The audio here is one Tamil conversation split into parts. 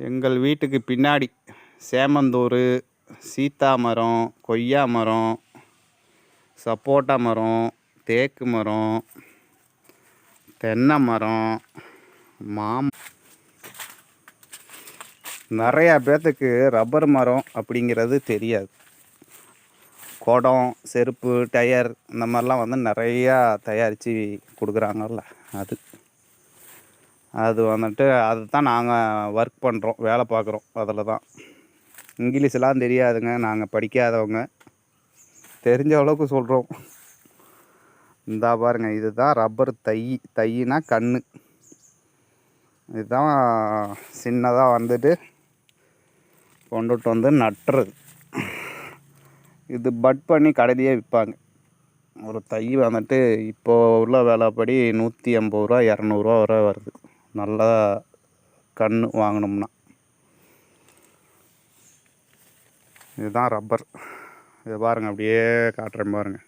எங்கள் வீட்டுக்கு பின்னாடி சேமந்தூர், சீத்தா மரம், கொய்யா மரம், சப்போட்டா மரம், தேக்கு மரம், தென்னை மரம், நிறையா பேர்த்துக்கு ரப்பர் மரம் அப்படிங்கிறது தெரியாது. குடம், செருப்பு, டயர் இந்த மாதிரிலாம் வந்து நிறையா தயாரித்து கொடுக்குறாங்கல்ல, அது வந்துட்டு அது தான் நாங்கள் ஒர்க் பண்ணுறோம், வேலை பார்க்குறோம். அதில் தான் இங்கிலீஷெலாம் தெரியாதுங்க, நாங்கள் படிக்காதவங்க, தெரிஞ்ச அளவுக்கு சொல்கிறோம். இந்தா பாருங்கள், இதுதான் ரப்பர் தையினா கன்று. இதுதான் சின்னதாக வந்துட்டு கொண்டுட்டு வந்து நட்டுறது. இது பட் பண்ணி கடையிலேயே விற்பாங்க. ஒரு தை வந்துட்டு இப்போது உள்ள விலைப்படி 150 ரூபா 200 வரை வருது, நல்லா கன்று வாங்கினோம்னா. இதுதான் ரப்பர். இது பாருங்கள், அப்படியே காட்டுறேன் பாருங்கள்.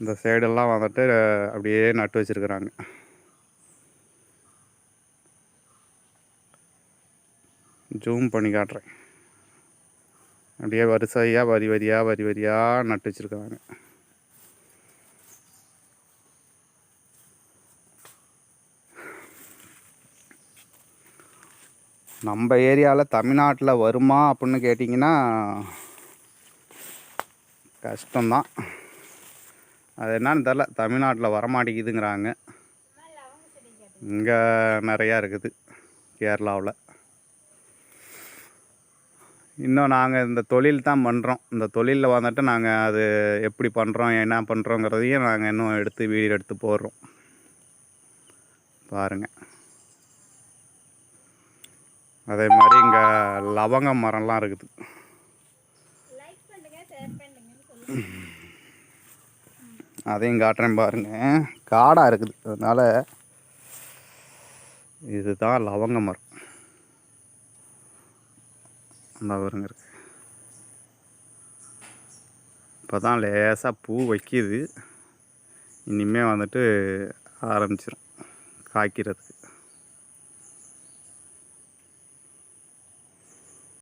இந்த சைடெல்லாம் வந்துட்டு அப்படியே நட்டு வச்சுருக்குறாங்க. ஜூம் பண்ணி காட்டுறேன். அப்படியே வரிசையாக வரி வரியாக நட்டு வச்சுருக்காங்க. நம்ம ஏரியாவில் தமிழ்நாட்டில் வருமா அப்படின்னு கேட்டிங்கன்னா கஷ்டம்தான். அது என்னன்னு தெரில, தமிழ்நாட்டில் வரமாட்டேங்குதுங்கிறாங்க. இங்கே நிறையா இருக்குது கேரளாவில். இன்னும் நாங்கள் இந்த தொழில் தான் பண்ணுறோம். இந்த தொழிலில் வந்துட்டு நாங்கள் அது எப்படி பண்ணுறோம், என்ன பண்ணுறோங்கிறதையும் நாங்கள் இன்னும் வீடியோ எடுத்து போடுறோம் பாருங்கள். அதே மாதிரி இங்கே லவங்க மரம்லாம் இருக்குது. அதையும் காட்டுறேன் பாருங்கள். காடாக இருக்குது, அதனால் இதுதான் லவங்க மரம். அந்த பாருங்க இருக்கு. இப்போ தான் லேசாக பூ வைக்கிது, இனிமேல் வந்துட்டு ஆரம்பிச்சிடும் காய்க்கிறதுக்கு.